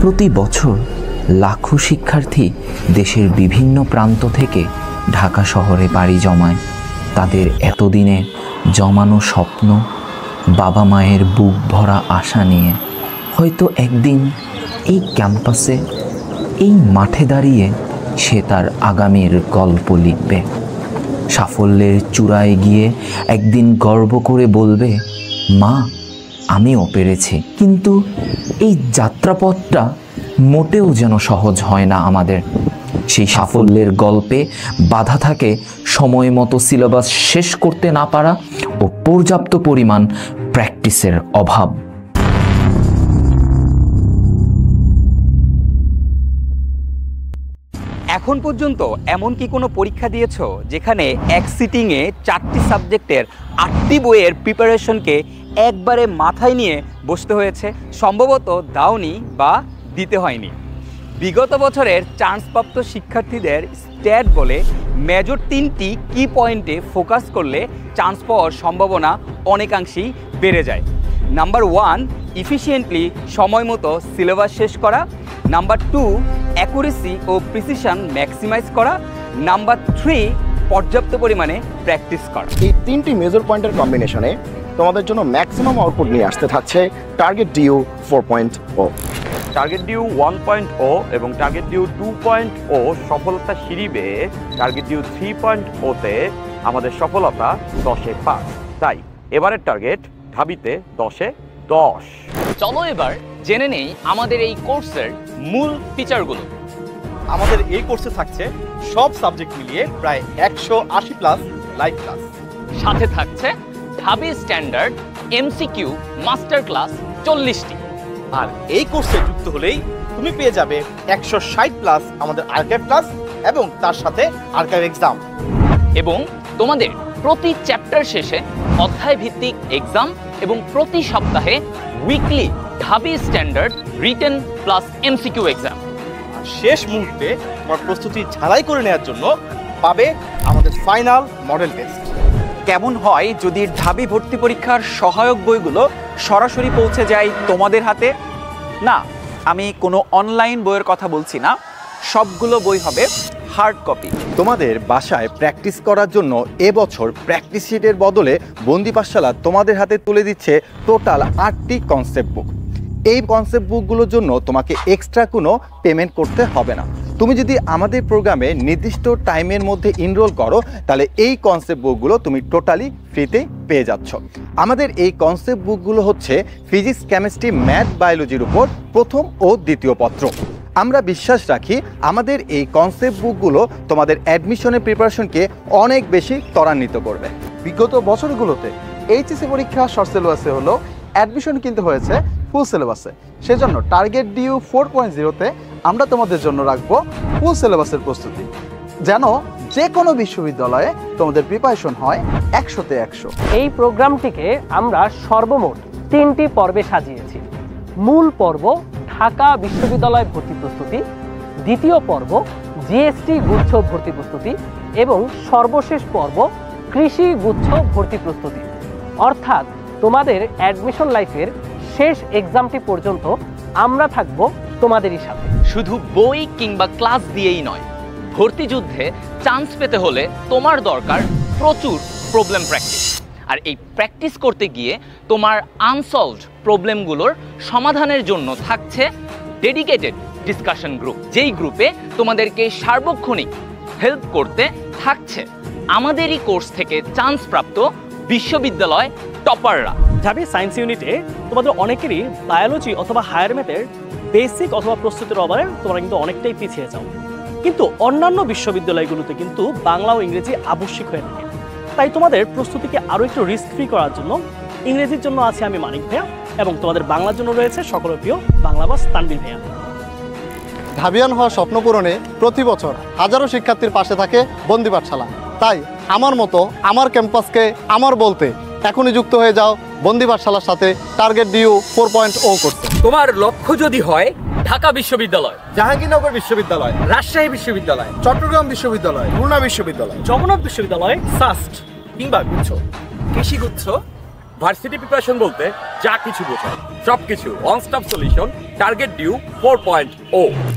প্রতি বছর লাখো শিক্ষার্থী দেশের বিভিন্ন প্রান্ত থেকে ঢাকা শহরে পাড়ি জমায় তাদের এতদিনের জমানো স্বপ্ন, বাবা মায়ের বুক ভরা আশা নিয়ে। হয়তো একদিন এই ক্যাম্পাসে, এই মাঠে দাঁড়িয়ে সে তার আগামীর গল্প লিখবে। সাফল্যের চূড়ায় গিয়ে একদিন গর্ব করে বলবে, মা আমিও পেরেছি। কিন্তু এই যাত্রাপথটা মোটেও যেন সহজ হয় না আমাদের। সেই সাফল্যের গল্পে বাধা থাকে সময় মতো সিলেবাস শেষ করতে না পারা ও পর্যাপ্ত পরিমাণ প্র্যাকটিসের অভাব। এখন পর্যন্ত এমন কি কোনো পরীক্ষা দিয়েছো যেখানে এক সিটিংয়ে 4টি সাবজেক্টের 8টি বইয়ের প্রিপারেশনকে একবারে মাথায় নিয়ে বসতে হয়েছে? সম্ভবত দাওনি বা দিতে হয়নি। বিগত বছরের চান্সপ্রাপ্ত শিক্ষার্থীদের স্ট্যাট বলে মেজর 3টি কি পয়েন্টে ফোকাস করলে চান্স পাওয়ার সম্ভাবনা অনেকাংশেই বেড়ে যায়। নাম্বার 1, ইফিশিয়েন্টলি সময় মতো সিলেবাস শেষ করা। নাম্বার 2, অ্যাকুরেসি ও প্রিসিশন ম্যাক্সিমাইজ করা। নাম্বার 3, পর্যাপ্ত পরিমাণে প্র্যাকটিস করা। এই 3টি মেজর পয়েন্টের কম্বিনেশনে তোমাদের জন্য ম্যাক্সিমাম আউটপুট নিয়ে আসতে থাকছে টার্গেট ডিউ 4.0। টার্গেট ডিউ 1.0 এবং টার্গেট ডিউ 2.0 সফলতা সিঁড়ি বেয়ে টার্গেট ডিউ 3.0-তে আমাদের সফলতা 10-এ 5। তাই এবারের টার্গেট ঢাবিতে 10-এ 10। চলো এবার জেনে নেই আমাদের এই কোর্সের মূল ফিচারগুলো। আমাদের এই কোর্সে থাকছে সব সাবজেক্ট মিলিয়ে প্রায় 180+ লাইভ ক্লাস। সাথে থাকছে ঢাবি স্ট্যান্ডার্ড এমসিকিউ মাস্টার ক্লাস 40টি। আর এই কোর্সে যুক্ত হলেই তুমি পেয়ে যাবে 160+ আমাদের আর্কাইভ ক্লাস এবং তার সাথে আর্কাইভ এক্সাম। এবং তোমাদের প্রতি চ্যাপ্টার শেষে অধ্যায় ভিত্তিক এক্সাম এবং প্রতি সপ্তাহে উইকলি ঢাবি standard written plus MCQ exam. আর শেষ মুহূর্তে তোমার প্রস্তুতি ঝালাই করে নেওয়ার জন্য পাবে আমাদের ফাইনাল মডেল টেস্ট। কেমন হয় যদি ঢাবি ভর্তি পরীক্ষার সহায়ক বইগুলো সরাসরি পৌঁছে যায় তোমাদের হাতে? না, আমি কোনো অনলাইন বইয়ের কথা বলছি না, সবগুলো বই হবে হার্ড কপি। তোমাদের বাসায় প্র্যাকটিস করার জন্য এবছর প্র্যাকটিস শিটের বদলে বন্দি পাঠশালা তোমাদের হাতে তুলে দিচ্ছে টোটাল 8টি কনসেপ্ট বুক। এই কনসেপ্ট বুকগুলোর জন্য তোমাকে এক্সট্রা কোনো পেমেন্ট করতে হবে না। তুমি যদি আমাদের প্রোগ্রামে নির্দিষ্ট টাইমের মধ্যে এনরোল করো তাহলে এই কনসেপ্ট বুকগুলো তুমি টোটালি ফ্রিতে পেয়ে যাচ্ছ। আমাদের এই কনসেপ্ট বুকগুলো হচ্ছে ফিজিক্স, কেমিস্ট্রি, ম্যাথ, বায়োলজির উপর প্রথম ও দ্বিতীয় পত্র। আমরা বিশ্বাস রাখি আমাদের এই কনসেপ্ট বুকগুলো তোমাদের অ্যাডমিশনের প্রিপারেশনকে অনেক বেশি ত্বরান্বিত করবে। বিগত বছরগুলোতে এইচএসসি পরীক্ষা শর্ট সিলেবাসে হলো, অ্যাডমিশন কিন্তু হয়েছে ফুল সিলেবাসে। সেজন্য টার্গেট ডিউ 4.0-তে আমরা তোমাদের জন্য রাখবো ফুল সিলেবাসের প্রস্তুতি, যেন যে কোনো বিশ্ববিদ্যালয়ে তোমাদের প্রিপারেশন হয় 100-তে 100। এই প্রোগ্রামটিকে আমরা সর্বমোট 3টি পর্বে সাজিয়েছি। মূল পর্ব ঢাকা বিশ্ববিদ্যালয় ভর্তি প্রস্তুতি, দ্বিতীয় পর্ব জিএসটি গুচ্ছ ভর্তি প্রস্তুতি এবং সর্বশেষ পর্ব কৃষি গুচ্ছ ভর্তি প্রস্তুতি। অর্থাৎ তোমাদের অ্যাডমিশন লাইফের শেষ এক্সামটি পর্যন্ত আমরা থাকব তোমাদেরই সাথে। শুধু বই কিংবা ক্লাস দিয়েই নয়, ভর্তি যুদ্ধে চান্স পেতে হলে তোমার দরকার প্রচুর প্রবলেম প্র্যাকটিস। আর এই প্র্যাকটিস করতে গিয়ে তোমার আনসলভড প্রবলেমগুলোর সমাধানের জন্য থাকছে ডেডিকেটেড ডিসকাশন গ্রুপ, যেই গ্রুপে তোমাদেরকে সার্বক্ষণিক হেল্প করতে থাকছে আমাদেরই কোর্স থেকে চান্স প্রাপ্ত বিশ্ববিদ্যালয় টপাররা। ঢাবি সায়েন্স ইউনিটে তোমাদের অনেকেরই বায়োলজি অথবা হায়ার ম্যাথের বেসিক অথবা প্রস্তুতির অভাবে তোমরা কিন্তু অনেকটাই পিছিয়ে যাও। কিন্তু অন্যান্য বিশ্ববিদ্যালয়গুলোতে কিন্তু বাংলা ও ইংরেজি আবশ্যিক হয়ে থাকে। তাই তোমাদের প্রস্তুতিকে আরও একটু রিস্ক ফ্রি করার জন্য ইংরেজির জন্য আছে আমি মানিক ভাইয়া এবং তোমাদের বাংলার জন্য রয়েছে সকলের প্রিয় বাংলাবাস তানবীর ভাইয়া। ঢাবিয়ান হওয়ার স্বপ্ন পূরণে প্রতি বছর হাজারো শিক্ষার্থীর পাশে থাকে বন্দি পাঠশালা। তাই আমার মতো আমার ক্যাম্পাসকে আমার বলতে এখনই যুক্ত হয়ে যাও বন্দি পাঠশালার সাথে টার্গেট ডিউ 4.0 করতে। তোমার লক্ষ্য যদি হয় ঢাকা বিশ্ববিদ্যালয়, জাহাঙ্গীরনগর বিশ্ববিদ্যালয়, রাজশাহী বিশ্ববিদ্যালয়, চট্টগ্রাম বিশ্ববিদ্যালয়, খুলনা বিশ্ববিদ্যালয়, জগন্নাথ বিশ্ববিদ্যালয়, সাস্ট কিংবা গুচ্ছ, কৃষিগুচ্ছ, ভার্সিটি প্রিপারেশন বলতে যা কিছু বোঝায় সবকিছু one stop solution target due 4.0